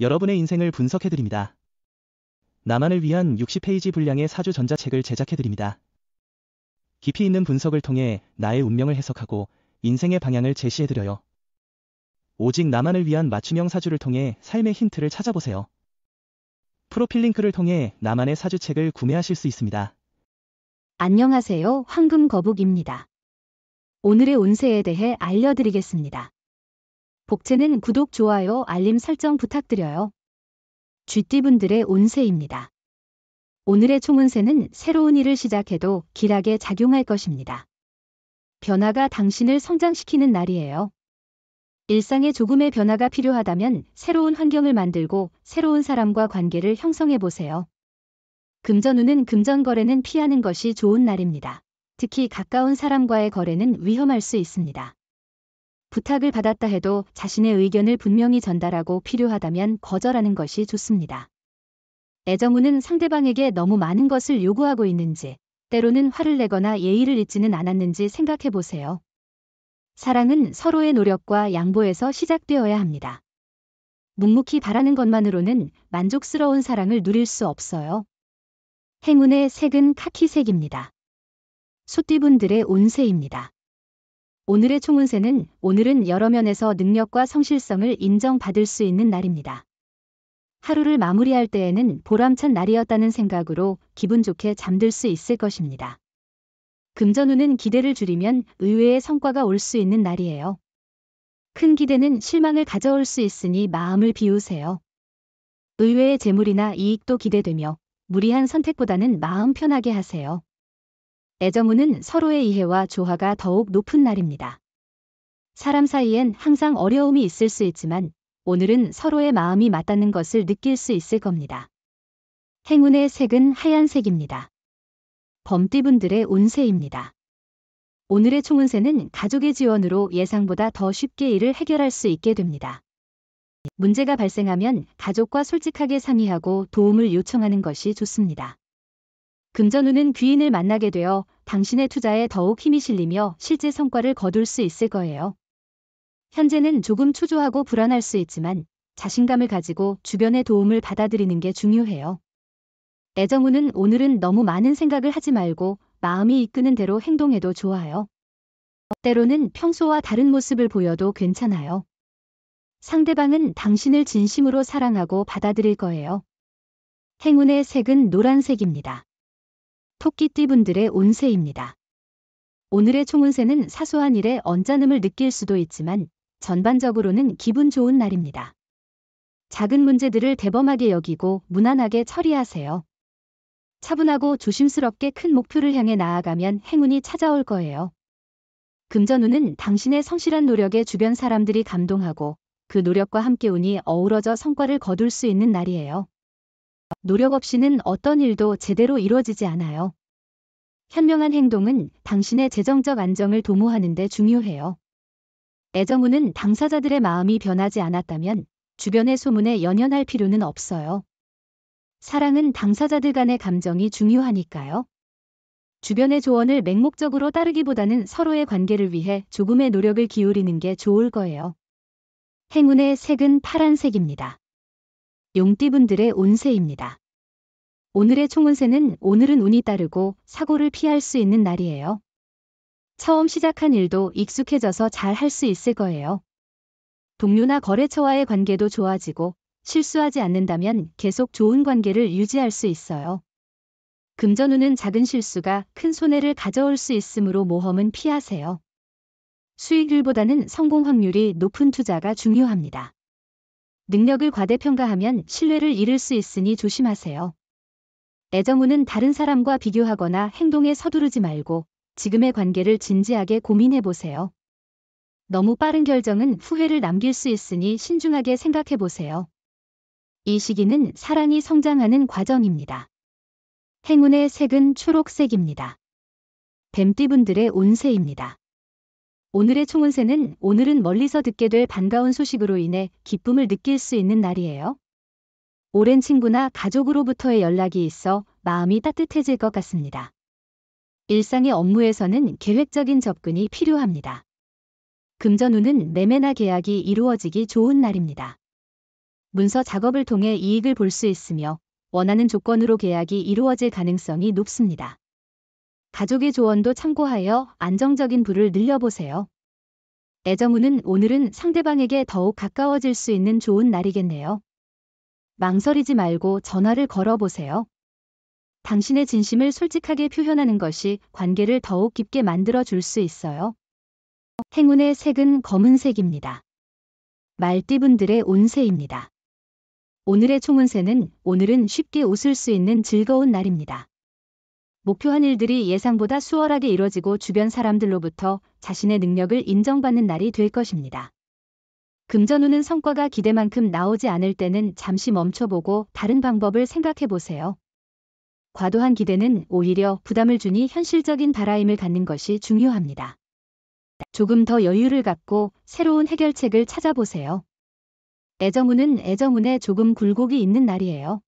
여러분의 인생을 분석해드립니다. 나만을 위한 60페이지 분량의 사주 전자책을 제작해드립니다. 깊이 있는 분석을 통해 나의 운명을 해석하고 인생의 방향을 제시해드려요. 오직 나만을 위한 맞춤형 사주를 통해 삶의 힌트를 찾아보세요. 프로필 링크를 통해 나만의 사주책을 구매하실 수 있습니다. 안녕하세요. 황금거북입니다. 오늘의 운세에 대해 알려드리겠습니다. 복채는 구독, 좋아요, 알림 설정 부탁드려요. 쥐띠분들의 운세입니다. 오늘의 총운세는 새로운 일을 시작해도 길하게 작용할 것입니다. 변화가 당신을 성장시키는 날이에요. 일상에 조금의 변화가 필요하다면 새로운 환경을 만들고 새로운 사람과 관계를 형성해 보세요. 금전운은 금전 거래는 피하는 것이 좋은 날입니다. 특히 가까운 사람과의 거래는 위험할 수 있습니다. 부탁을 받았다 해도 자신의 의견을 분명히 전달하고 필요하다면 거절하는 것이 좋습니다. 애정운은 상대방에게 너무 많은 것을 요구하고 있는지, 때로는 화를 내거나 예의를 잊지는 않았는지 생각해 보세요. 사랑은 서로의 노력과 양보에서 시작되어야 합니다. 묵묵히 바라는 것만으로는 만족스러운 사랑을 누릴 수 없어요. 행운의 색은 카키색입니다. 소띠분들의 운세입니다. 오늘의 총운세는 오늘은 여러 면에서 능력과 성실성을 인정받을 수 있는 날입니다. 하루를 마무리할 때에는 보람찬 날이었다는 생각으로 기분 좋게 잠들 수 있을 것입니다. 금전운은 기대를 줄이면 의외의 성과가 올 수 있는 날이에요. 큰 기대는 실망을 가져올 수 있으니 마음을 비우세요. 의외의 재물이나 이익도 기대되며 무리한 선택보다는 마음 편하게 하세요. 애정운은 서로의 이해와 조화가 더욱 높은 날입니다. 사람 사이엔 항상 어려움이 있을 수 있지만 오늘은 서로의 마음이 맞닿는 것을 느낄 수 있을 겁니다. 행운의 색은 하얀색입니다. 범띠분들의 운세입니다. 오늘의 총운세는 가족의 지원으로 예상보다 더 쉽게 일을 해결할 수 있게 됩니다. 문제가 발생하면 가족과 솔직하게 상의하고 도움을 요청하는 것이 좋습니다. 금전운은 귀인을 만나게 되어 당신의 투자에 더욱 힘이 실리며 실제 성과를 거둘 수 있을 거예요. 현재는 조금 초조하고 불안할 수 있지만 자신감을 가지고 주변의 도움을 받아들이는 게 중요해요. 애정운은 오늘은 너무 많은 생각을 하지 말고 마음이 이끄는 대로 행동해도 좋아요. 때로는 평소와 다른 모습을 보여도 괜찮아요. 상대방은 당신을 진심으로 사랑하고 받아들일 거예요. 행운의 색은 노란색입니다. 토끼띠분들의 운세입니다. 오늘의 총운세는 사소한 일에 언짢음을 느낄 수도 있지만 전반적으로는 기분 좋은 날입니다. 작은 문제들을 대범하게 여기고 무난하게 처리하세요. 차분하고 조심스럽게 큰 목표를 향해 나아가면 행운이 찾아올 거예요. 금전운은 당신의 성실한 노력에 주변 사람들이 감동하고 그 노력과 함께 운이 어우러져 성과를 거둘 수 있는 날이에요. 노력 없이는 어떤 일도 제대로 이루어지지 않아요. 현명한 행동은 당신의 재정적 안정을 도모하는 데 중요해요. 애정운은 당사자들의 마음이 변하지 않았다면 주변의 소문에 연연할 필요는 없어요. 사랑은 당사자들 간의 감정이 중요하니까요. 주변의 조언을 맹목적으로 따르기보다는 서로의 관계를 위해 조금의 노력을 기울이는 게 좋을 거예요. 행운의 색은 파란색입니다. 용띠분들의 운세입니다. 오늘의 총운세는 오늘은 운이 따르고 사고를 피할 수 있는 날이에요. 처음 시작한 일도 익숙해져서 잘 할 수 있을 거예요. 동료나 거래처와의 관계도 좋아지고 실수하지 않는다면 계속 좋은 관계를 유지할 수 있어요. 금전운은 작은 실수가 큰 손해를 가져올 수 있으므로 모험은 피하세요. 수익률보다는 성공 확률이 높은 투자가 중요합니다. 능력을 과대평가하면 신뢰를 잃을 수 있으니 조심하세요. 애정운은 다른 사람과 비교하거나 행동에 서두르지 말고 지금의 관계를 진지하게 고민해 보세요. 너무 빠른 결정은 후회를 남길 수 있으니 신중하게 생각해 보세요. 이 시기는 사랑이 성장하는 과정입니다. 행운의 색은 초록색입니다. 뱀띠분들의 운세입니다. 오늘의 총운세는 오늘은 멀리서 듣게 될 반가운 소식으로 인해 기쁨을 느낄 수 있는 날이에요. 오랜 친구나 가족으로부터의 연락이 있어 마음이 따뜻해질 것 같습니다. 일상의 업무에서는 계획적인 접근이 필요합니다. 금전운은 매매나 계약이 이루어지기 좋은 날입니다. 문서 작업을 통해 이익을 볼 수 있으며 원하는 조건으로 계약이 이루어질 가능성이 높습니다. 가족의 조언도 참고하여 안정적인 부를 늘려보세요. 애정운은 오늘은 상대방에게 더욱 가까워질 수 있는 좋은 날이겠네요. 망설이지 말고 전화를 걸어보세요. 당신의 진심을 솔직하게 표현하는 것이 관계를 더욱 깊게 만들어 줄 수 있어요. 행운의 색은 검은색입니다. 말띠분들의 운세입니다. 오늘의 총운세는 오늘은 쉽게 웃을 수 있는 즐거운 날입니다. 목표한 일들이 예상보다 수월하게 이뤄지고 주변 사람들로부터 자신의 능력을 인정받는 날이 될 것입니다. 금전운은 성과가 기대만큼 나오지 않을 때는 잠시 멈춰보고 다른 방법을 생각해 보세요. 과도한 기대는 오히려 부담을 주니 현실적인 바라임을 갖는 것이 중요합니다. 조금 더 여유를 갖고 새로운 해결책을 찾아보세요. 애정운은 애정운에 조금 굴곡이 있는 날이에요.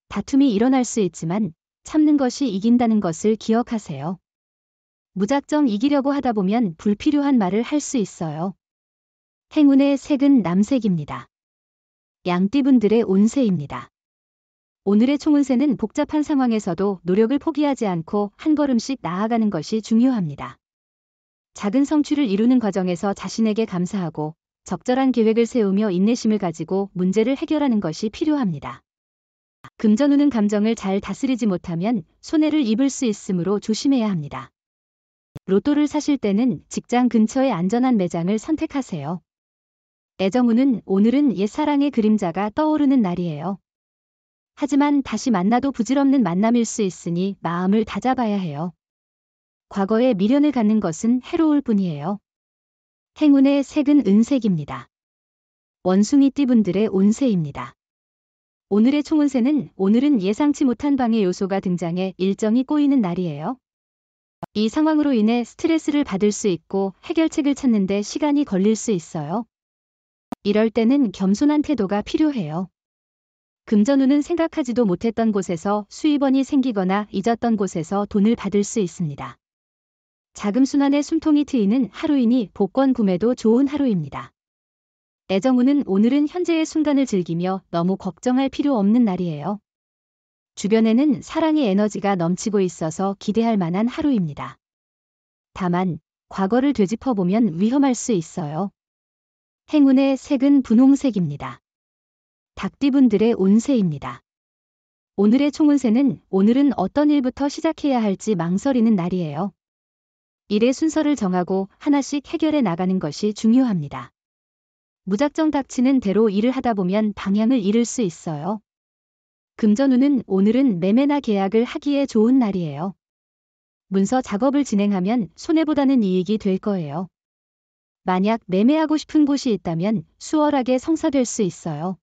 다툼이 일어날 수 있지만 참는 것이 이긴다는 것을 기억하세요. 무작정 이기려고 하다 보면 불필요한 말을 할 수 있어요. 행운의 색은 남색입니다. 양띠분들의 운세입니다. 오늘의 총운세는 복잡한 상황에서도 노력을 포기하지 않고 한 걸음씩 나아가는 것이 중요합니다. 작은 성취를 이루는 과정에서 자신에게 감사하고 적절한 계획을 세우며 인내심을 가지고 문제를 해결하는 것이 필요합니다. 금전운은 감정을 잘 다스리지 못하면 손해를 입을 수 있으므로 조심해야 합니다. 로또를 사실 때는 직장 근처의 안전한 매장을 선택하세요. 애정운은 오늘은 옛사랑의 그림자가 떠오르는 날이에요. 하지만 다시 만나도 부질없는 만남일 수 있으니 마음을 다잡아야 해요. 과거에 미련을 갖는 것은 해로울 뿐이에요. 행운의 색은 은색입니다. 원숭이띠분들의 운세입니다. 오늘의 총운세는 오늘은 예상치 못한 방해 요소가 등장해 일정이 꼬이는 날이에요. 이 상황으로 인해 스트레스를 받을 수 있고 해결책을 찾는 데 시간이 걸릴 수 있어요. 이럴 때는 겸손한 태도가 필요해요. 금전운은 생각하지도 못했던 곳에서 수입원이 생기거나 잊었던 곳에서 돈을 받을 수 있습니다. 자금순환에 숨통이 트이는 하루이니 복권 구매도 좋은 하루입니다. 애정운은 오늘은 현재의 순간을 즐기며 너무 걱정할 필요 없는 날이에요. 주변에는 사랑의 에너지가 넘치고 있어서 기대할 만한 하루입니다. 다만 과거를 되짚어보면 위험할 수 있어요. 행운의 색은 분홍색입니다. 닭띠분들의 운세입니다. 오늘의 총운세는 오늘은 어떤 일부터 시작해야 할지 망설이는 날이에요. 일의 순서를 정하고 하나씩 해결해 나가는 것이 중요합니다. 무작정 닥치는 대로 일을 하다 보면 방향을 잃을 수 있어요. 금전운은 오늘은 매매나 계약을 하기에 좋은 날이에요. 문서 작업을 진행하면 손해보다는 이익이 될 거예요. 만약 매매하고 싶은 곳이 있다면 수월하게 성사될 수 있어요.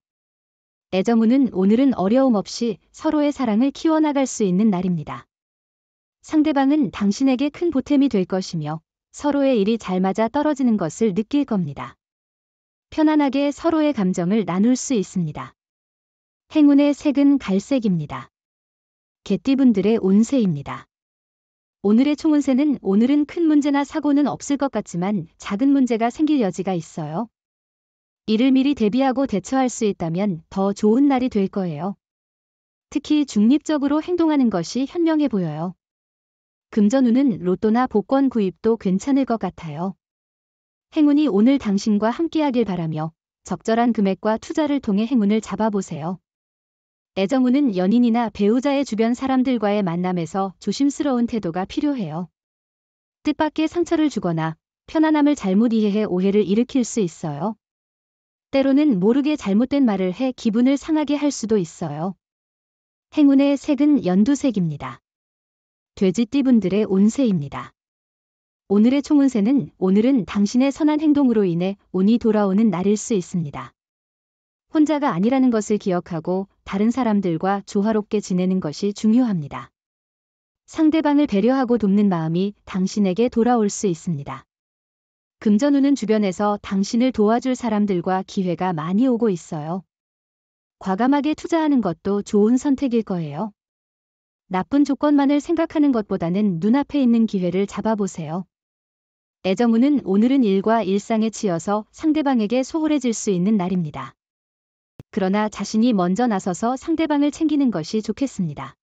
애정운은 오늘은 어려움 없이 서로의 사랑을 키워나갈 수 있는 날입니다. 상대방은 당신에게 큰 보탬이 될 것이며 서로의 일이 잘 맞아 떨어지는 것을 느낄 겁니다. 편안하게 서로의 감정을 나눌 수 있습니다. 행운의 색은 갈색입니다. 개띠분들의 운세입니다. 오늘의 총운세는 오늘은 큰 문제나 사고는 없을 것 같지만 작은 문제가 생길 여지가 있어요. 이를 미리 대비하고 대처할 수 있다면 더 좋은 날이 될 거예요. 특히 중립적으로 행동하는 것이 현명해 보여요. 금전운은 로또나 복권 구입도 괜찮을 것 같아요. 행운이 오늘 당신과 함께하길 바라며 적절한 금액과 투자를 통해 행운을 잡아보세요. 애정운은 연인이나 배우자의 주변 사람들과의 만남에서 조심스러운 태도가 필요해요. 뜻밖의 상처를 주거나 편안함을 잘못 이해해 오해를 일으킬 수 있어요. 때로는 모르게 잘못된 말을 해 기분을 상하게 할 수도 있어요. 행운의 색은 연두색입니다. 돼지띠분들의 운세입니다. 오늘의 총운세는 오늘은 당신의 선한 행동으로 인해 운이 돌아오는 날일 수 있습니다. 혼자가 아니라는 것을 기억하고 다른 사람들과 조화롭게 지내는 것이 중요합니다. 상대방을 배려하고 돕는 마음이 당신에게 돌아올 수 있습니다. 금전운은 주변에서 당신을 도와줄 사람들과 기회가 많이 오고 있어요. 과감하게 투자하는 것도 좋은 선택일 거예요. 나쁜 조건만을 생각하는 것보다는 눈앞에 있는 기회를 잡아보세요. 애정운은 오늘은 일과 일상에 치여서 상대방에게 소홀해질 수 있는 날입니다. 그러나 자신이 먼저 나서서 상대방을 챙기는 것이 좋겠습니다.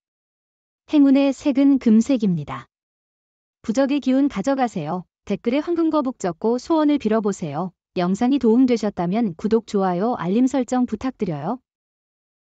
행운의 색은 금색입니다. 부적의 기운 가져가세요. 댓글에 황금거북 적고 소원을 빌어보세요. 영상이 도움되셨다면 구독, 좋아요, 알림 설정 부탁드려요.